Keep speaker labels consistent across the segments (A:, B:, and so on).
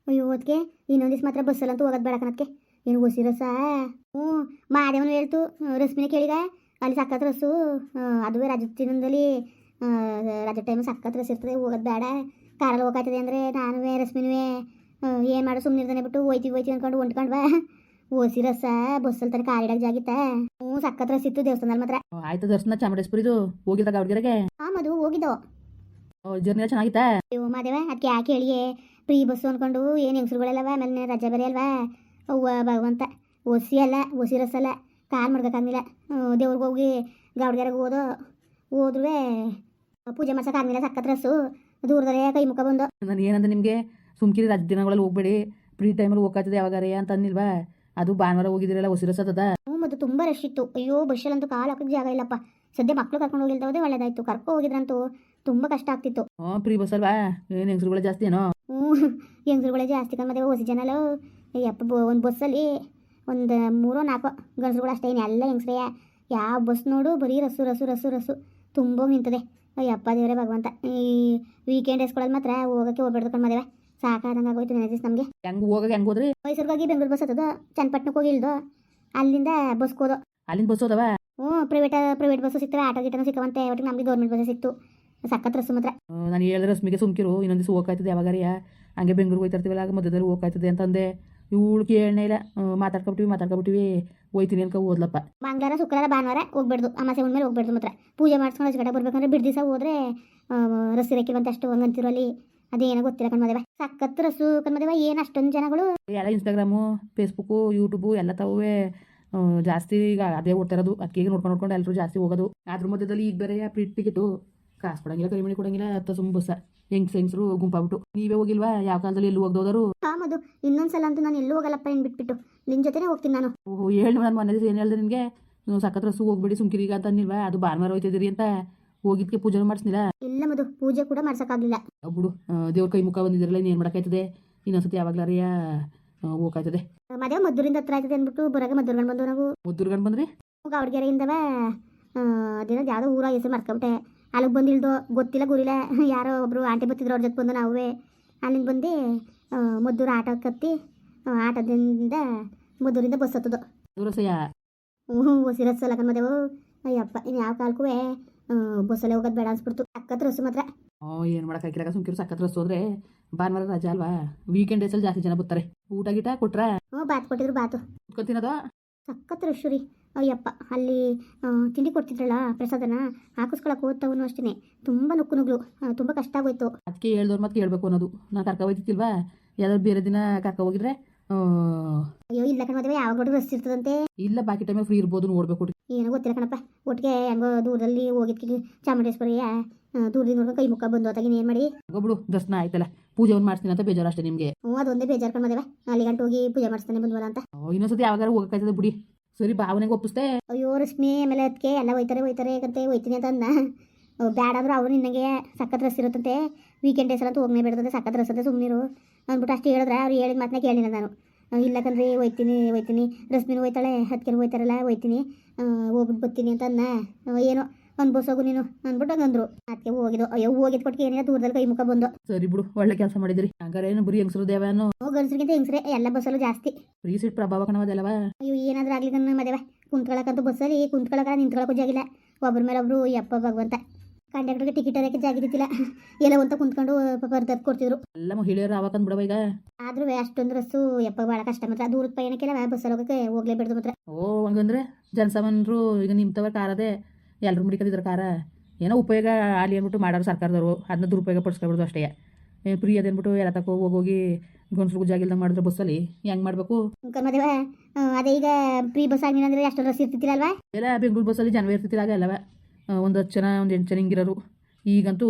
A: ಅಯ್ಯೋ ಅದಕ್ಕೆ ಇನ್ನೊಂದು ದಿವ್ಸ ಮಾತ್ರ ಬಸ್ಸಲ್ಲಂತೂ ಹೋಗೋದು ಬೇಡ ಕಣಕ್ಕೆ. ಏನು ಒಸಿ ರಸ. ಹ್ಞೂ ಮಾದೇವನು ಹೇಳ್ತು, ರಶ್ಮಿನೇ ಕೇಳಿಗ ಅಲ್ಲಿ ಸಕ್ಕತ್ ರಸ್ಸು. ಅದುವೇ ರಜದ ದಿನದಲ್ಲಿ ರಜದ ಟೈಮ್ ಸಕ್ಕತ್ ರಸ್ ಇರ್ತದೆ, ಹೋಗೋದು ಬೇಡ ಕಾರಲ್ಲಿ ಹೋಗಾಯ್ತದೆ ಅಂದರೆ ನಾನು ರಶ್ಮಿನೂ ಏನು ಮಾಡೋ ಸುಮ್ಮನಿರ್ತಾನೆ ಬಿಟ್ಟು ಹೋಯ್ತೀವಿ ಅಂದ್ಕೊಂಡು ಹೊಂಟ್ಕೊಂಡ್ವಾ. ಓಸಿ ರಸ ಬಸ್ಸಲ್ಲಿ ತನಕ ಕಾರಿಡಾಗ ಜಾಗಿತ್ತ. ಹ್ಞೂ ಸಕ್ಕತ್ ರಸ್ ಇತ್ತು ದೇವಸ್ಥಾನದಲ್ಲಿ ಮಾತ್ರ.
B: ಆಯ್ತು ದರ್ಶನ ಚಾಮುಂಡೇಶ್ವರಿದು ಹೋಗಿದ್ದಾಗ ಅವ್ರಿಗೆಗೆ
A: ಮದು ಹೋಗಿದ್ದೋ.
B: ಜರ್ನಿ ಚೆನ್ನಾಗಿತ್ತಾ?
A: ಅಯ್ಯೋ ಮಾದೇವ ಅದಕ್ಕೆ ಯಾಕೆ ಹೇಳಿಯೇ ಫ್ರೀ ಬಸ್ಸು ಅಂದ್ಕೊಂಡು ಏನು ಹೆಂಗಸ್ರುಗಳೆಲ್ಲವ ಆಮೇಲೆ ರಜೆ ಬೇರೆ ಅಲ್ವಾ. ಅವ್ವ ಭಗವಂತ ಒಸಿ ಅಲ್ಲ ಒಸಿ ರಸ ಅಲ್ಲ, ಕಾಲು ಮಡ್ಗೋಕ್ಕಾಗಲಿಲ್ಲ. ದೇವ್ರಿಗೆ ಹೋಗಿ ಗಾವಡ್ಗೆರೆಗೆ ಹೋದ್ರೂ ಪೂಜೆ ಮಾಡ್ಸೋಕ್ಕಾಗಲಿಲ್ಲ, ಸಕ್ಕತ್ ರಸ್ಸು. ದೂರದಲ್ಲೇ ಕೈ ಮುಖ ಬಂದು.
B: ನಾನು ಏನಂದ್ರೆ ನಿಮಗೆ ಸುಮ್ಕಿರಿ ರಜೆ ದಿನಗಳಲ್ಲಿ ಹೋಗ್ಬೇಡಿ, ಫ್ರೀ ಟೈಮಲ್ಲಿ ಹೋಗ್ಕಾಯ್ತದೆ ಯಾವಾಗಾರೆ ಅಂತ ಅಂದಿಲ್ವಾ? ಅದು ಭಾನುವಾರ ಹೋಗಿದ್ದೀರಲ್ಲ ಒಸಿ ರಸ ಅದ.
A: ಹ್ಞೂ ಮತ್ತು ತುಂಬ ರಶ್ ಇತ್ತು. ಅಯ್ಯೋ ಬಸ್ಸಲ್ಲಂತೂ ಕಾಲು ಹಾಕೋಕ್ಕೆ ಜಾಗ ಇಲ್ಲಪ್ಪ. ಸದ್ಯ ಮಕ್ಕಳು ಕರ್ಕೊಂಡು ಹೋಗಿಲ್ದೋದೆ ಒಳ್ಳೇದಾಯ್ತು, ಕರ್ಕೊ ಹೋಗಿದ್ರಂತೂ ತುಂಬ ಕಷ್ಟ ಆಗ್ತಿತ್ತು.
B: ಫ್ರೀ ಬಸ್ ಅಲ್ವಾ, ಏನು ಹೆಂಗಸ್ರುಗಳೇ ಜಾಸ್ತಿ ಏನೋ?
A: ಹ್ಞೂ ಹೆಂಗಸ್ರುಗಳೇ ಜಾಸ್ತಿ ಕಮ್ಮದೆ ಹೊಸ ಜನಲು. ಯಪ್ಪ ಒಂದು ಬಸ್ಸಲ್ಲಿ ಒಂದು 3-4 ಗಂಡಸ್ರುಗಳು ಅಷ್ಟೇ, ಎಲ್ಲ ಹೆಂಗಸ್ರೇ. ಯಾವ ಬಸ್ ನೋಡು ಬರೀ ರಸ್ಸು ತುಂಬ ನಿಂತದೆ. ಅಯ್ಯಪ್ಪ ದೇವರೇ ಭಗವಂತ. ಈ ವೀಕೆಂಡ್ ಡೇಸ್ಗಳಲ್ಲಿ ಮಾತ್ರ ಹೋಗೋಕ್ಕೆ ಹೋಗ್ಬೇಡ್ದು ಕಣ್ಮದೇವೆ, ಸಾಕಾದಂಗೆ ಆಗೋಯ್ತು ನೆನಜಿಸ್ ನಮಗೆ.
B: ಹೆಂಗೆ ಹೋದ್ರಿ?
A: ಮೈಸೂರಿಗಾಗಿ ಬೆಂಗಳೂರು ಬಸ್ ಹತ್ತದ, ಚನ್ನಪಟ್ಟಣಕ್ಕೆ ಹೋಗಿ ಇಳ್ದು ಅಲ್ಲಿಂದ ಬಸ್ಗೆ ಹೋದೋ.
B: ಅಲ್ಲಿಂದ ಬಸ್ ಹೋದವ?
A: ಹ್ಞೂ ಪ್ರೈವೇಟ್ ಬಸ್ಸು ಸಿಗ್ತವೆ, ಆಟೋ ಗಿಟನೂ ಸಿಕ್ಕವಂತೆ. ಒಟ್ಟಿಗೆ ನಮಗೆ ಗೌರ್ಮೆಂಟ್ ಬಸ್ ಸಿಕ್ತು, ಸಖತ್ ರಸ್ಸು ಮಾತ್ರ.
B: ನಾನು ಹೇಳಿದ್ರೆ ರಶ್ಮಿಗೆ ಸುಮ್ಕಿರು, ಇನ್ನೊಂದು ದಿವಸ ಹೋಗ್ಕಾಯ್ತದೆ ಯಾವಾಗಾರಿಯ ಹಂಗೆ ಬೆಂಗಳೂರಿಗೆ ಹೋಗ್ತಿರ್ತೀವಲ್ಲ, ಆಗ ಮಧ್ಯದಲ್ಲಿ ಹೋಗ್ಕಾಯ್ತದೆ ಅಂತಂದೆ. ಇವಳು ಕೇಳನೇ ಇಲ್ಲ, ಮಾತಾಡ್ಕೊಬಿಟ್ಟಿವಿ ಹೋಯ್ತೀನಿ ಅನ್ಕೊ ಓದ್ಲಪ್ಪ.
A: ಮಂಗಳವಾರ ಶುಕ್ರವಾರ ಭಾನುವಾರ ಹೋಗ್ಬೇಡ್ದು, ಅಮಾಸೆ ಉಣ್ಮೇಲೆ ಹೋಗ್ಬೇಡ್ದು ಮಾತ್ರ. ಪೂಜೆ ಮಾಡ್ಸ್ಕೊಂಡು ಅಜ್ಗಡೆ ಬರ್ಬೇಕಂದ್ರೆ ಬಿಡ್ ದಿವಸ ಹೋದ್ರೆ ರಸ್ಸಿ ರೆಕ್ಕಿವಂತ ಅಷ್ಟು ಹಂಗಂತಿರೋ ಅಲ್ಲಿ. ಅದೇನೋ ಗೊತ್ತಿಲ್ಲ ಕಣ್ಮದೇವ, ಸಖತ್ ರಸ್ಸು ಕಣ್ಮದೇವ. ಏನು ಅಷ್ಟೊಂದು ಜನಗಳು
B: ಎಲ್ಲ ಇನ್ಸ್ಟಾಗ್ರಾಮು ಫೇಸ್ಬುಕ್ಕು ಯೂಟ್ಯೂಬು ಎಲ್ಲ ತವೇ ಜಾಸ್ತಿ ಈಗ ಅದೇ ಓಡ್ತಾ ಇರೋದು. ಅದಕ್ಕೆ ನೋಡ್ಕೊಂಡು ಎಲ್ಲರೂ ಜಾಸ್ತಿ ಹೋಗೋದು. ಅದ್ರ ಮಧ್ಯದಲ್ಲಿ ಈಗ ಬೇರೆ ಫ್ರೀ ಟಿಕೆಟು, ಕಾಸು ಕೊಡಂಗಿಲ್ಲ, ಕಡಿಮೆ ಕೊಡಂಗಿಲ್ಲ, ಹತ್ತು ಸುಮ್ಮ ಬಸ್ಸ ಹೆಂಗಸರು ಗುಂಪಾಗ್ಬಿಟ್ಟು. ನೀವೇ ಹೋಗಿಲ್ವಾ? ಯಾವ ಕಾಲದಲ್ಲಿ ಎಲ್ಲೂ ಹೋಗ್ದೋದರು?
A: ಮದು ಇನ್ನೊಂದ್ಸಲ ಅಂತೂ ನಾನು ಎಲ್ಲೂ ಹೋಗಲ್ಲಪ್ಪ, ಏನು ಬಿಟ್ಬಿಟ್ಟು ನಿನ್ನ ಜೊತೆನೇ ಹೋಗ್ತೀನಿ ನಾನು.
B: ಓಹೋ ಹೇಳಿ, ನಾನು ಮೊನ್ನೆ ದಿವಸ ಏನು ಹೇಳಿದೆ ನಿನಗೆ, ಸಖತ್ ರಸ್ಸು ಹೋಗ್ಬೇಡಿ ಸುಮ್ಕಿರಿ ಈಗ ಅಂತ ಅಂದಿಲ್ವಾ? ಅದು ಭಾನುವಾರ ಹೋಯ್ತಿದ್ದೀರಿ ಅಂತ ಹೋಗಿದ್ಕೆ ಪೂಜೆ ಮಾಡಿಸ್ನಿಲ್ಲ?
A: ಇಲ್ಲ ಮದು, ಪೂಜೆ ಕೂಡ ಮಾಡ್ಸೋಕ್ಕಾಗಲಿಲ್ಲ.
B: ಬಿಡು, ದೇವ್ರ ಕೈ ಮುಖ ಬಂದಿದ್ದೀರಲ್ಲ, ಇನ್ನೇನು ಮಾಡೋಕ್ಕಾಯ್ತದೆ? ಇನ್ನೊಂದ್ಸತಿ ಯಾವಾಗ್ಲಾರಿಯ ಹೋಗ್ಕಾಯ್ತದೆ.
A: ಮದುವೆ ಮದ್ದೂರಿಂದ ಹತ್ರ ಆಯ್ತದೆ ಅಂದ್ಬಿಟ್ಟು ಬರಾಗ ಮದ್ದೂರ್ಗಂಡು ಬಂದು ನಾವು.
B: ಮದ್ದೂರ್ಗಂಡು ಬಂದ್ರಿ?
A: ಗಾವಡ್ಗೆರೆಯಿಂದವ ಅದೇನೋ ಯಾವುದೋ ಊರ ಹೆಸರು ಮರ್ಕೊಂಬಿಟ್ಟೆ. ಅಲ್ಲಿಗೆ ಬಂದಿಲ್ದೋ ಗೊತ್ತಿಲ್ಲ ಗುರಿಲ್ಲ, ಯಾರೋ ಒಬ್ಬರು ಆಂಟಿ ಬತ್ತಿದ್ರು, ಅವ್ರ ಜೊತೆ ಬಂದು ನಾವೇ ಅಲ್ಲಿಂದ ಬಂದು ಮದ್ದೂರು ಆಟೋ ಕತ್ತಿ ಆಟೋದಿಂದ ಮದ್ದೂರಿಂದ ಬಸ್ ಹತ್ತದು.
B: ದೂರಸಯ್ಯ?
A: ಹ್ಞೂ ಹೊಸಿ ರಸ್ಸು ಅಲ್ಲ ಕಣ್ಮದೇವು. ಅಯ್ಯಪ್ಪ ಇನ್ನು ಯಾವ ಕಾಲಕ್ಕೂ ಬಸ್ಸಲ್ಲೇ ಹೋಗೋದು ಬೇಡ ಅನ್ಸ್ಬಿಡ್ತು, ಸಖತ್ ರಸ್ಸು ಮಾತ್ರ.
B: ಏನು ಮಾಡೋಕ್ಕಾಗಿಲ್ಲ ಸುಮ್ಕಿರು, ಸಖತ್ ರಸ್ಸು ಹೋದ್ರೆ ಭಾನುವಾರ ರಜಾ ಅಲ್ವಾ? ವೀಕೆಂಡ್ ಡೇಸಲ್ಲಿ ಜಾಸ್ತಿ ಜನ ಬರ್ತಾರೆ. ಊಟ ಗೀಟ ಕೊಟ್ರಾ?
A: ಹ್ಞೂ ಬಾತ್ ಕೊಟ್ಟಿದ್ರು, ಬಾತು
B: ಕುತ್ಕೊತೀನದ.
A: ಸಖತ್ ರಶ್ಶು ರೀ. ಅಯ್ಯಪ್ಪ ಅಲ್ಲಿ ತಿಂಡಿ ಕೊಡ್ತಿದ್ರಲ್ಲ ಪ್ರಸಾದನ ಹಾಕಿಸ್ಕೊಳಕ್ಕೆ ಹೋಗ್ತಾವನು ಅಷ್ಟೇ, ತುಂಬ ನುಗ್ಗಲು ತುಂಬ ಕಷ್ಟ ಆಗೋಯ್ತು.
B: ಅದಕ್ಕೆ ಹೇಳ್ದವ್ರು ಮತ್ತೆ ಕೇಳಬೇಕು ಅನ್ನೋದು. ನಾನು ಕರ್ಕೊ ಹೋಯ್ತಿಲ್ವಾ? ಯಾವ್ದಾದ್ರು ಬೇರೆ ದಿನ ಕರ್ಕೊ ಹೋಗಿದ್ರೆ?
A: ಅಯ್ಯೋ ಇಲ್ಲ ಕಣ ಮದುವೆ, ಯಾವಾಗ ರಸ್ ಇರ್ತದಂತೆ.
B: ಇಲ್ಲ ಬಾಕಿ ಟೈಮಲ್ಲಿ ಫ್ರೀ ಇರ್ಬೋದು, ನೋಡ್ಬೇಕು.
A: ಏನೋ ಗೊತ್ತಿಲ್ಲ ಕಣಪ್ಪ, ಒಟ್ಟಿಗೆ ಹೆಂಗೋ ದೂರದಲ್ಲಿ ಹೋಗಿದ್ಕೆ ಚಾಮುಂಡೇಶ್ವರಿಯ ದೂರದಿಂದ ನೋಡ್ಕೊಂಡು ಕೈ ಮುಖ ಬಂದು ಅತ್ತಾಗಿನ ಏನು ಮಾಡಿ
B: ಬಿಡು, ದರ್ಶನ ಆಯ್ತಲ್ಲ, ಪೂಜೆ ಒಂದು ಮಾಡ್ತೀನಿ ಅಂತ ಬೇಜಾರು ಅಷ್ಟೇ ನಿಮಗೆ.
A: ಹ್ಞೂ ಅದೊಂದೇ ಬೇಜಾರು ಕಣ ಮದುವೆ, ಅಲ್ಲಿ ಗಂಟು ಹೋಗಿ ಪೂಜೆ ಮಾಡಿಸ್ತಾನೆ ಬಂದ್ವಲ್ಲ ಅಂತ.
B: ಇನ್ನೊಂದ್ಸತಿ ಯಾವಾಗಾರ ಹೋಗಕ್ಕಾಯ್ತದೆ ಬಿಡಿ. ಸರಿ ಭಾವನೆಗೆ ಒಪ್ಪಿಸ್ತೆ.
A: ಅಯ್ಯೋ ರಶ್ಮಿ ಆಮೇಲೆ ಅದಕ್ಕೆ ಎಲ್ಲ ಹೋಯ್ತಾರೆ ಕಂತೆ ಹೋಯ್ತೀನಿ ಅಂತ ಅಂದ. ಬ್ಯಾಡಾದ್ರೂ ಅವ್ರು ನಿನ್ನಗೆ ಸಖತ್ ರಸ್ ಇರುತ್ತಂತೆ, ವೀಕೆಂಡ್ ಡೇಸಲ್ಲಂತೂ ಹೋಗನೇ ಬಿಡ್ತದೆ, ಸಖತ್ ರಸ್ ಅಂತ ಸುಮ್ಮನಿರು ಅಂದ್ಬಿಟ್ಟು ಅಷ್ಟು ಹೇಳಿದ್ರೆ ಅವ್ರು ಹೇಳಿದ ಮಾತನ್ನ ಕೇಳಿಲ್ಲ ನಾನು. ಇಲ್ಲ ಕಣ್ರಿ ಹೋಯ್ತೀನಿ ರಶ್ಮಿನೂ ಹೋಯ್ತಾಳೆ, ಅದಕ್ಕೆ ಹೋಯ್ತಾರಲ್ಲ ಹೋಯ್ತೀನಿ ಹೋಗ್ಬಿಟ್ಟು ಬರ್ತೀನಿ ಅಂತ ಅನ್ನ. ಏನೋ ಒಂದು ಬಸ್ ಹೋಗು ನೀನು ಅಂದ್ಬಿಟ್ಟು ಹಂಗಂದ್ರು. ಅದಕ್ಕೆ ಹೋಗಿದ್ದು. ಅಯ್ಯೋ ಹೋಗಿದ್ ಕೊಟ್ಟಿಗೆ ಏನಿಲ್ಲ, ದೂರದಲ್ಲಿ ಕೈ ಮುಖ ಬಂದು.
B: ಸರಿ ಬಿಡು, ಒಳ್ಳೆ ಕೆಲಸ ಮಾಡಿದ್ರಿ. ಹಂಗಾರೆ ಏನು ಬರೀ ಹೆಂಗಸರು ದೇವನು?
A: ಗಂಡಸ್ರಿಗಿಂತ ಹೆಂಗಸ್ರೆ ಎಲ್ಲ ಬಸ್ಸಲ್ಲೂ ಜಾಸ್ತಿ.
B: ಫ್ರೀ ಸೀಟ್ ಪ್ರಭಾವ ಕಣವದಲ್ಲವ?
A: ಅಯ್ಯೋ ಏನಾದ್ರೂ ಆಗ್ಲಿ ನನ್ನ ಮದುವೆ, ಕುಂತ್ಕೊಳಕ್ಕಂತೂ ಬಸ್ಸಲ್ಲಿ ಕುಂತ್ಕೊಳಕ ನಿಂತ್ಕೊಳಕ್ಕೂ ಜಾಗಿಲ್ಲ, ಒಬ್ಬರ ಮೇಲೆ ಒಬ್ರು. ಯಪ್ಪ ಭಗವಂತ, ಕಂಡಕ್ಟರ್ಗೆ ಟಿಕೆಟ್ ಅದಕ್ಕೆ ಜಾಗಿದ್ದಿಲ್ಲ, ಎಲ್ಲ ಅಂತ ಕುಂತ್ಕೊಂಡು ಬರ್ದದ್ದು ಕೊಡ್ತಿದ್ರು.
B: ಎಲ್ಲ ಮಹಿಳೆಯರು ಆವಕಂದ್ ಬಿಡವ ಈಗ.
A: ಆದ್ರೂ ಅಷ್ಟೊಂದು ರಸ್ಸು ಯಪ್ಪ ಭಾಳ ಕಷ್ಟ ಮಾತ್ರ. ದೂರದ ಪಯಣಕ್ಕೆಲ್ಲ ಬಸ್ಸಲ್ಲಿ ಹೋಗೋಕ್ಕೆ ಹೋಗ್ಲೇಬಿಡ್ದು ಮಾತ್ರ.
B: ಓ ಹಂಗಂದ್ರೆ ಜನಸಾಮಾನ್ಯರು ಈಗ ನಿಮ್ತವ ಕಾರದೆ ಎಲ್ಲರೂ ಮುಡಿಕೊಂಡಿದ್ರು ಕಾರ. ಏನೋ ಉಪಯೋಗ ಅಲ್ಲಿ ಅಂದ್ಬಿಟ್ಟು ಮಾಡೋರು ಸರ್ಕಾರದವರು, ಅದನ್ನ ದುರುಪಯೋಗ ಪಡಿಸ್ಕೊಬಿಡ್ದು ಅಷ್ಟೇ. ಫ್ರೀ ಅದೇನ್ಬಿಟ್ಟು ಎಲ್ಲ ತಗೋ ಹೋಗಿ ಗಂಡಸ್ರಿಗೂ ಜಾಗಿಲ್ದಂಗೆ ಮಾಡಿದ್ರೆ ಬಸ್ಸಲ್ಲಿ ಹೆಂಗೆ ಮಾಡಬೇಕು?
A: ಮದುವೆ ಅದೇ ಈಗ ಫ್ರೀ ಬಸ್ ಆಗಿಲ್ಲ ಅಂದರೆ ಅಷ್ಟು ರಸ್ ಇರ್ತಿತ್ತಿಲ್ಲಲ್ವಾ?
B: ಎಲ್ಲ ಬೆಂಗಳೂರು ಬಸ್ಸಲ್ಲಿ ಜನವೇ ಇರ್ತಿತ್ತಿಲ್ಲ ಆಗ ಅಲ್ಲವ? ಒಂದು 10 ಜನ ಒಂದು 8 ಜನ ಹಿಂಗಿರೋರು. ಈಗಂತೂ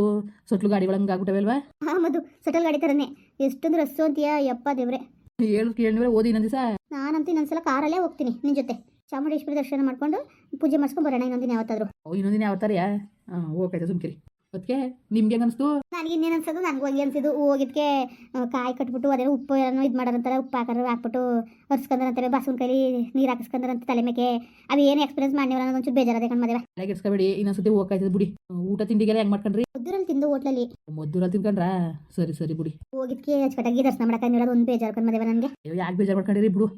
B: ಸೊಟ್ಲು ಗಾಡಿಗಳಂಗೆ ಆಗ್ಬಿಟ್ಟವೆ ಅಲ್ವಾ?
A: ಹಾಂ ಮದು, ಸಟಲ್ ಗಾಡಿ ಥರನೇ ಎಷ್ಟೊಂದು ರಸ್ಸು ಅಂತೀಯ ಯಪ್ಪ ದೇವ್ರೆ.
B: ಕೇಳಿದ್ರೆ ಓದಿ ಇನ್ನೊಂದು ದಿವಸ.
A: ನಾನಂತೂ ಇನ್ನೊಂದ್ಸಲ ಕಾರಲ್ಲೇ ಹೋಗ್ತೀನಿ ನಿನ್ನ ಜೊತೆ, ಚಾಮುಂಡೇಶ್ವರಿ ದರ್ಶನ ಮಾಡ್ಕೊಂಡು ಪೂಜೆ ಮಾಡಿಸ್ಕೊಂಡು ಬರೋಣ ಇನ್ನೊಂದಿನ ಯಾವತ್ತಾದ್ರು.
B: ಇನ್ನೊಂದಿನ ಯಾವತ್ತಾರಿಯಾ? ಓಕಾಯ್ತು ಸುಮ್ಕಿರಿ. ಅದಕ್ಕೆ ನಿಮ್ಗೆ ಹೆಂಗೆ ಅನಿಸ್ತು?
A: ನನಗೆ ಇನ್ನೇನು ಅನ್ಸೋದು, ನನಗೂ ಹಂಗೆ ಅನ್ಸಿದ್ದು. ಹೋಗಿದ್ಕೆ ಕಾಯಿ ಕಟ್ಬಿಟ್ಟು ಅದೇನೋ ಉಪ್ಪು ಏನೋ ಇದು ಮಾಡೋರಂತಾರೆ, ಉಪ್ಪು ಹಾಕ್ಬಿಟ್ಟು ಹೊರ್ಸ್ಕೊಂಡ್ರಂತಾರೆ, ಬಸವನ ಕೈಲಿ ನೀರು ಹಾಕಿಸ್ಕೊಂಡ್ರಂತ ತಲೆ ಮೇಲೆ. ಅವು ಏನು ಎಕ್ಸ್ಪೀರಿಯನ್ಸ್ ಮಾಡಿವ್ರ ಅನ್ನೋದು ಒಂಚೂರು ಬೇಜಾರದೆ ಕಣ್ ಮದುವೆ.
B: ತಲೆಗೆಡ್ಸ್ಕೊಬೇಡಿ, ಇನ್ನೊಂದ್ಸತಿ ಹೋಗ್ಕಾಯ್ತದೆ ಬಿಡಿ. ಊಟ ತಿಂಡಿಗೆಲ್ಲ ಹೆಂಗೆ ಮಾಡ್ಕೊಂಡ್ರಿ?
A: ಮದ್ದೂರಲ್ಲಿ ತಿಂದು ಹೋಟ್ಲಲ್ಲಿ.
B: ಮದ್ದೂರಲ್ಲಿ ತಿನ್ಕೊಂಡ್ರಾ? ಸರಿ ಸರಿ ಬಿಡಿ.
A: ಹೋಗಿದ್ಕೆ ಅಚ್ಚುಕಟ್ಟಾಗಿ ದರ್ಶನ ಮಾಡಕ್ಕೆ ಹೇಳೋದು ಒಂದು ಬೇಜಾರು ಕಣ್ ಮದುವೆ ನನಗೆ.
B: ಯಾಕೆ ಬೇಜಾರು ಮಾಡ್ಕೊಂಡಿರಿ ಬಿಡು.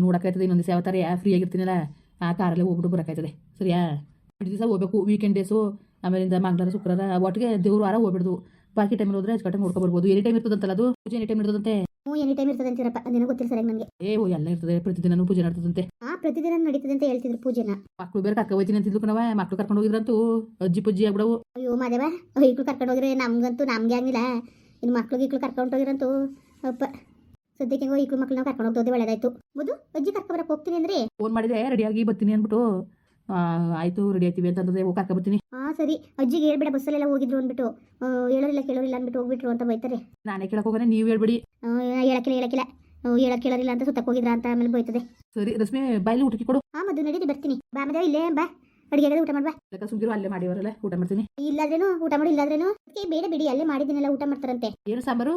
B: ನೋಡೋಕ್ಕಾಯ್ತದೆ ಇನ್ನೊಂದು ದಿವಸ ಯಾವತ್ತಾರೆ ಫ್ರೀ ಆಗಿರ್ತೀನಲ್ಲ, ಆ ಕಾರಲ್ಲೇ ಹೋಗ್ಬಿಟ್ಟು ಬರೋಕ್ಕಾಯ್ತದೆ. ಸರಿಯಾ? ಇಷ್ಟು ದಿವಸ ಹೋಗ್ಬೇಕು, ವೀಕೆಂಡ್ ಡೇಸು, ಆಮೇಲಿಂದ ಮಂಗಳವಾರ ಶುಕ್ರವಾರ ಒಟ್ಟಿಗೆ ದೇವ್ರ ವಾರ ಹೋಗ್ಬಿಡ್ದು. ಬಾಕಿ ಟೈಮಲ್ಲಿ ಹೋದ್ರೆ ಅಚ್ಚುಕಟ್ಟಾಗಿ ನೋಡ್ಕೊಬರ್ಬೋದು. ಎನಿ ಟೈಮ್ ಇರ್ತದಂತಲ್ಲ ಅದು ಪೂಜೆ, ಎನಿ ಟೈಮ್ ಇರ್ತದಂತೆ.
A: ಎನಿ ಟೈಮ್ ಇರ್ತದೆ ಅಂತೀರಪ್ಪ, ಅದೇನೋ ಗೊತ್ತಿಲ್ಲ ಸರಿಯಾಗಿ ನನಗೆ.
B: ಎಲ್ಲ ಇರ್ತದೆ, ಪ್ರತಿದಿನನೂ ಪೂಜೆ ನಡ್ತದಂತೆ.
A: ಪ್ರತಿದಿನ ನಡೀತದೆ ಅಂತ ಹೇಳ್ತಿದ್ರು ಪೂಜೆನ.
B: ಮಕ್ಳು ಬೇರೆ ಕರ್ಕೊಂಡು ಹೋಗ್ತೀನಿ ಅಂತಿದ್ಲು ಕಣವ. ಮಕ್ಳು ಕರ್ಕೊಂಡು ಹೋಗಿದ್ರಂತೂ ಅಜ್ಜಿ ಪಜ್ಜಿ ಆಗ್ಬಿಡವು.
A: ಅಯ್ಯೋ ಮಾದೇವ, ಈಕ್ಳು ಕರ್ಕೊಂಡು ಹೋಗಿದ್ರೆ ನಮ್ಗೆ ಆಗಿಲ್ಲ. ಇನ್ನು ಮಕ್ಳಿಗೆ ಕರ್ಕೊಂಡು ಹೋಗಿರಂತೂ ಅಪ್ಪ. ಸದ್ಯಕ್ಕೆ ಈಕ್ಳು ಮಕ್ಳು ನಾವು ಕರ್ಕೊಂಡು ಹೋಗ್ತೋದೆ ಒಳ್ಳೇದಾಯ್ತು. ಮುದು ಅಜ್ಜಿ ಕರ್ಕೊಬರಕ್ಕೆ ಹೋಗ್ತೀನಿ ಅಂದ್ರೆ
B: ಫೋನ್ ಮಾಡಿದೆ, ರೆಡಿಯಾಗಿ ಬರ್ತೀನಿ ಅಂದ್ಬಿಟ್ಟು. ಆಯ್ತು ರೆಡಿ ಆಯ್ತೀವಿ ಅಂತಂದ್ರೆ ಹೋಗಿ ಕರ್ಕೊಬರ್ತೀನಿ.
A: ಸರಿ. ಅಜ್ಜಿಗೆ ಹೇಳ್ಬೇಡ, ಬಸ್ಸಲ್ಲೆಲ್ಲ ಹೋಗಿದ್ರು ಅಂದ್ಬಿಟ್ಟು ಹೇಳೋರಿಲ್ಲ ಕೇಳೋರಿಲ್ಲ ಅಂದ್ಬಿಟ್ಟು ಹೋಗ್ಬಿಟ್ರು ಅಂತ ಬೈತಾರೆ.
B: ನಾನೇ ಕೇಳಕ್ ಹೋಗೋಣ, ನೀವು ಹೇಳ್ಬೇಡಿ.
A: ಹೇಳಕ್ ಕೇಳೋರಿಲ್ಲ ಅಂತ ಸುತ್ತಕ್ಕೆ ಹೋಗಿದ್ರ ಅಂತ ಆಮೇಲೆ ಬೈತದೆ.
B: ಸರಿ ರಶ್ಮಿ, ಬಾಯಲ್ಲಿ ಊಟಕ್ಕೆ ಕೊಡು.
A: ಮದ್ದು ನಡೀರಿ, ಬರ್ತೀನಿ. ಬಾ ಮದುವೆ ಇಲ್ಲೇ ಬಾ, ಅಡುಗೆ ಊಟ ಮಾಡ್ಬಾ.
B: ಸುಮ್ಗಿರು, ಅಲ್ಲೇ ಮಾಡಿವರಲ್ಲ ಊಟ ಮಾಡ್ತೀನಿ.
A: ಇಲ್ಲಾದ್ರೇನು ಊಟ ಮಾಡಿ, ಇಲ್ಲಾದ್ರೇನು ಬೇಡ ಬಿಡಿ, ಅಲ್ಲೇ ಮಾಡಿದ್ದೀನೆಲ್ಲ ಊಟ ಮಾಡ್ತಾರಂತೆ.
B: ಏನು ಸಾಂಬಾರು?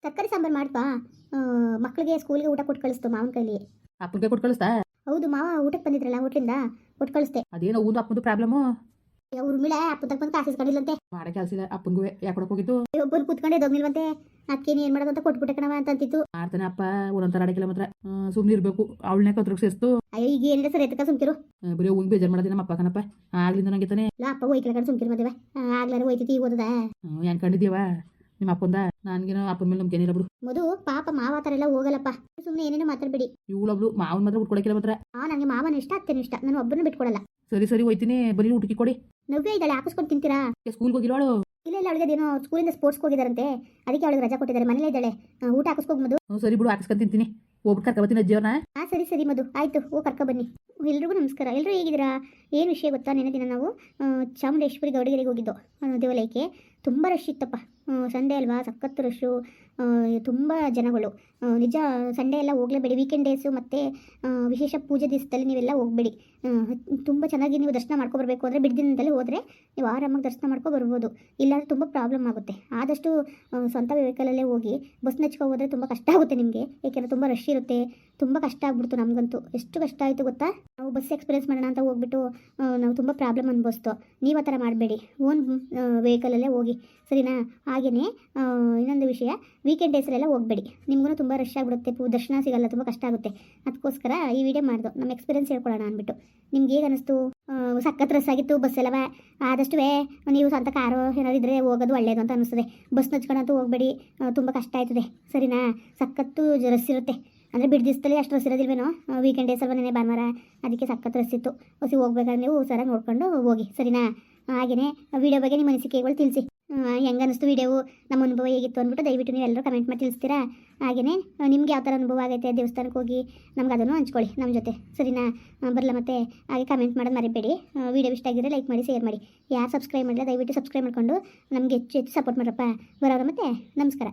A: ತರಕಾರಿ ಸಾಂಬಾರು ಮಾಡ್ಬಾ. ಮಕ್ಕಳಿಗೆ ಸ್ಕೂಲ್ಗೆ ಊಟ ಕೊಟ್ಟು ಕಳಿಸ್ತು ಮಾವನ ಕೈಲಿ.
B: ಅಪ್ಪನಿಗೆ ಕೊಟ್ಟು ಕಳಿಸ್ತಾ?
A: ಹೌದು, ಮಾವ ಊಟಕ್ಕೆ ಬಂದಿದ್ರಲ್ಲ ಹೋಟ್ಲಿಂದ, ಕೊಟ್ಟು ಕಳಿಸ್ತೆ.
B: ಅದೇನೋ ಒಂದು ಅಪ್ಪಂದು ಪ್ರಾಬ್ಲಮ್ಮು.
A: ಉರ್ಮಿಳ ಅಪ್ಪನ ತಕ್ಕ ಬಂದು ಕಾಸಿಸ್ಕೊಂಡಿಲ್ಲಂತೆ.
B: ಮಾಡೋ ಕೆಲಸ ಇಲ್ಲ ಅಪ್ಪನಿಗೂ. ಯಾಕೆ ಕೊಡಕ್ಕೆ ಹೋಗಿದ್ದು?
A: ಒಬ್ಬರು ಕೂತ್ಕೊಂಡೆ ಎದೋಗ್ನಿಲ್ವಂತೆ. ಅದಕ್ಕೇನು ಏನು ಮಾಡೋದಂತ ಕೊಟ್ಬಿಟ್ಟೆ ಕಣವ ಅಂತ ಅಂತಿತ್ತು.
B: ಮಾಡ್ತಾನೆ ಅಪ್ಪ, ಒಂದೊಂಥರ ಆಡಕ್ಕಿಲ್ಲ ಮಾತ್ರ. ಸುಮ್ಮನೆ ಇರಬೇಕು. ಅವಳನ್ನೇ ಕತ್ರಕ್ಕೆ ಸೇರಿಸ್ತು.
A: ಅಯ್ಯೋ, ಈಗ ಏನಿದೆ ಸರ್ ಎತ್ತಕ ಸುಮ್ಕಿರು.
B: ಬರೀ ಒಂದು ಬೇಜಾರು ಮಾಡೋದೇ ನಮ್ಮ ಅಪ್ಪ ಕಣಪ್ಪ. ಆಗ್ಲಿಂದ ನಂಗೆ ತಾನೆ
A: ಅಪ್ಪ ಹೋಯ್ಕಲ ಕಡೆ ಸುಮ್ಕಿರು ಮದುವೆ. ಆಗ್ಲಾರು ಹೋಯ್ತೈತಿ, ಈಗ ಓದದ.
B: ಹೆಂಗೆ ಕಂಡಿದ್ದೀವ ನಿಮ್ಮ ಅಪ್ಪಂದ? ನನ್ಗೇನೋ ಅಪ್ಪನ ಮೇಲೆ ನಮ್ಗೆ ಏನಿಲ್ಲ ಬಿಡು.
A: ಮದು ಪಾಪ ಮಾವ ಥರ ಎಲ್ಲ ಹೋಗಲ್ಲಪ್ಪ. ಸುಮ್ಮನೆ ಏನೇನೋ ಮಾತಾಡ್ಬೇಡಿ.
B: ಇವಳೊಬ್ಳು ಮಾವನ ಮಾತ್ರ ಬಿಟ್ಕೊಡಕ್ಕಿಲ್ಲ ಮಾತ್ರ.
A: ನನಗೆ ಮಾವನ ಇಷ್ಟ, ಅತ್ತೇನು ಇಷ್ಟ, ನಾನು ಒಬ್ಬರನ್ನು ಬಿಟ್ಕೊಡಲ್ಲ.
B: ಸರಿ ಸರಿ ಹೋಯ್ತೀನಿ, ಬರೀ ಊಟಕ್ಕೆ ಕೊಡಿ.
A: ನವ್ಯ ಇದ್ದಾಳೆ, ಹಾಕಿಸ್ಕೊಂಡು ತಿಂತೀರಾ?
B: ಸ್ಕೂಲ್ಗೆ ಹೋಗಿರೋಳು?
A: ಇಲ್ಲ ಅವಳಿಗೆ ಅದೇನೋ ಸ್ಕೂಲಿಂದ ಸ್ಪೋರ್ಟ್ಸ್ಗೆ ಹೋಗಿದಾರಂತೆ, ಅದಕ್ಕೆ ಅವಳಿಗೆ ರಜಾ ಕೊಟ್ಟಿದ್ದಾರೆ. ಮನೇಲೇ ಇದ್ದಾಳೆ, ಊಟ ಹಾಕಿಸ್ಕೋಗ್ಮದು.
B: ಸರಿ ಬಿಡು, ಹಾಕಿಸ್ಕೊಂಡು ತಿಂತೀನಿ. ಹೋಗ್ಬಿಟ್ಟು ಕರ್ಕೊಬತ್ತೀನಿ ಅಜ್ಜಿಯವ್ರನ್ನ.
A: ಸರಿ ಸರಿ ಮದು, ಆಯಿತು, ಹೋಗಿ ಕರ್ಕೊ ಬನ್ನಿ. ಎಲ್ರಿಗೂ ನಮಸ್ಕಾರ. ಎಲ್ಲರೂ ಹೇಗಿದ್ದೀರಾ? ಏನು ವಿಷಯ ಗೊತ್ತಾ, ನೆನೆ ದಿನ ನಾವು ಚಾಮುಂಡೇಶ್ವರಿ ಗೌಡಿಗೆರೆಗೆ ಹೋಗಿದ್ದು ದೇವಾಲಯಕ್ಕೆ. ತುಂಬ ರಶ್ ಇತ್ತಪ್ಪ. ಸಂಡೇ ಅಲ್ವಾ, ಸಖತ್ತು ರಶ್ಶು, ತುಂಬ ಜನಗಳು. ನಿಜ ಸಂಡೇ ಎಲ್ಲ ಹೋಗಲೇಬೇಡಿ. ವೀಕೆಂಡ್ ಡೇಸು ಮತ್ತು ವಿಶೇಷ ಪೂಜೆ ದಿವಸದಲ್ಲಿ ನೀವೆಲ್ಲ ಹೋಗಬೇಡಿ. ತುಂಬ ಚೆನ್ನಾಗಿ ನೀವು ದರ್ಶನ ಮಾಡ್ಕೊಬರ್ಬೇಕು ಅಂದರೆ ಬಿಡ್ದಿನದಲ್ಲಿ ಹೋದರೆ ನೀವು ಆರಾಮಾಗಿ ದರ್ಶನ ಮಾಡ್ಕೊಬರ್ಬೋದು. ಇಲ್ಲಾಂದರೆ ತುಂಬ ಪ್ರಾಬ್ಲಮ್ ಆಗುತ್ತೆ. ಆದಷ್ಟು ಸ್ವಂತ ವೆಹಿಕಲಲ್ಲೇ ಹೋಗಿ. ಬಸ್ ನೆಚ್ಕೊ ಹೋದರೆ ತುಂಬ ಕಷ್ಟ ಆಗುತ್ತೆ ನಿಮಗೆ, ಏಕೆಂದರೆ ತುಂಬ ರಶ್ ಇರುತ್ತೆ. ತುಂಬ ಕಷ್ಟ ಆಗ್ಬಿಡ್ತು ನಮಗಂತೂ. ಎಷ್ಟು ಕಷ್ಟ ಆಯಿತು ಗೊತ್ತಾ? ನಾವು ಬಸ್ ಎಕ್ಸ್ಪೀರಿಯನ್ಸ್ ಮಾಡೋಣ ಅಂತ ಹೋಗ್ಬಿಟ್ಟು ನಾವು ತುಂಬ ಪ್ರಾಬ್ಲಮ್ ಅನ್ಭವಿಸ್ತು. ನೀವು ಆ ಥರ ಮಾಡಬೇಡಿ, ಓನ್ ವೆಹಿಕಲಲ್ಲೇ ಹೋಗಿ, ಸರಿನಾ? ಹಾಗೆಯೇ ಇನ್ನೊಂದು ವಿಷಯ, ವೀಕೆಂಡ್ ಡೇಸಲ್ಲೆಲ್ಲ ಹೋಗಬೇಡಿ. ನಿಮಗೂ ತುಂಬ ರಶ್ ಆಗಿಬಿಡುತ್ತೆ, ದರ್ಶನ ಸಿಗಲ್ಲ, ತುಂಬ ಕಷ್ಟ ಆಗುತ್ತೆ. ಅದಕ್ಕೋಸ್ಕರ ಈ ವಿಡಿಯೋ ಮಾಡ್ದು, ನಮ್ಮ ಎಕ್ಸ್ಪೀರಿಯನ್ಸ್ ಹೇಳ್ಕೊಳ್ಳೋಣ ಅಂದ್ಬಿಟ್ಟು. ನಿಮ್ಗೆ ಹೇಗೆ ಅನ್ನಿಸ್ತು? ಸಖತ್ ರಸ್ ಆಗಿತ್ತು ಬಸ್ಸೆಲ್ಲವ. ಆದಷ್ಟು ನೀವು ಸ್ವಂತ ಕಾರು ಏನಾದ್ರು ಇದ್ದರೆ ಹೋಗೋದು ಒಳ್ಳೆಯದು ಅಂತ ಅನ್ನಿಸ್ತದೆ. ಬಸ್ ನಚ್ಕೊಂಡಂತೂ ಹೋಗಬೇಡಿ, ತುಂಬ ಕಷ್ಟ ಆಯ್ತದೆ, ಸರಿನಾ? ಸಖತ್ತು ರಸ್ ಇರುತ್ತೆ. ಅಂದರೆ ಬಿಡ್ ದಿವಸದಲ್ಲಿ ಅಷ್ಟು ರಸ್ ಇರೋದಿಲ್ವೇನೋ, ವೀಕೆಂಡ್ ಡೇಸ್ ಅಲ್ವ, ನೆನೆ ಭಾನುವಾರ, ಅದಕ್ಕೆ ಸಖತ್ ರಸ್ ಇತ್ತು. ಹೊಸಿ ಹೋಗ್ಬೇಕಾದ್ರೆ ನೀವು ಸರಿಯಾಗಿ ನೋಡ್ಕೊಂಡು ಹೋಗಿ, ಸರಿನಾ? ಹಾಗೆಯೇ ವಿಡಿಯೋ ಬಗ್ಗೆ ನಿಮ್ಮ ಅನಿಸಿಕೆಗಳು ತಿಳಿಸಿ. ಹೆಂಗೆ ಅನ್ನಿಸ್ತು ವಿಡಿಯೋವು, ನಮ್ಮ ಅನುಭವ ಹೇಗಿತ್ತು ಅಂದ್ಬಿಟ್ಟು ದಯವಿಟ್ಟು ನೀವು ಎಲ್ಲರೂ ಕಮೆಂಟ್ ಮಾಡಿ ತಿಳಿಸ್ತೀರಾ. ಹಾಗೆಯೇ ನಿಮ್ಗೆ ಯಾವ ಥರ ಅನುಭವ ಆಗೈತೆ ದೇವಸ್ಥಾನಕ್ಕೆ ಹೋಗಿ, ನಮ್ಗೆ ಅದನ್ನು ಹಂಚ್ಕೊಳ್ಳಿ ನಮ್ಮ ಜೊತೆ, ಸರಿನಾ? ಬರಲ್ಲ ಮತ್ತೆ ಹಾಗೆ ಕಮೆಂಟ್ ಮಾಡೋದು ಮರಿಬೇಡಿ. ವಿಡಿಯೋ ಇಷ್ಟ ಆಗಿದ್ರೆ ಲೈಕ್ ಮಾಡಿ, ಶೇರ್ ಮಾಡಿ. ಯಾರು ಸಬ್ಸ್ಕ್ರೈಬ್ ಮಾಡಿಲ್ಲ ದಯವಿಟ್ಟು ಸಬ್ಸ್ಕ್ರೈಬ್ ಮಾಡಿಕೊಂಡು ನಮಗೆ ಹೆಚ್ಚು ಹೆಚ್ಚು ಸಪೋರ್ಟ್ ಮಾಡ್ರಪ್ಪ. ಬರೋರು ಮತ್ತೆ ನಮಸ್ಕಾರ.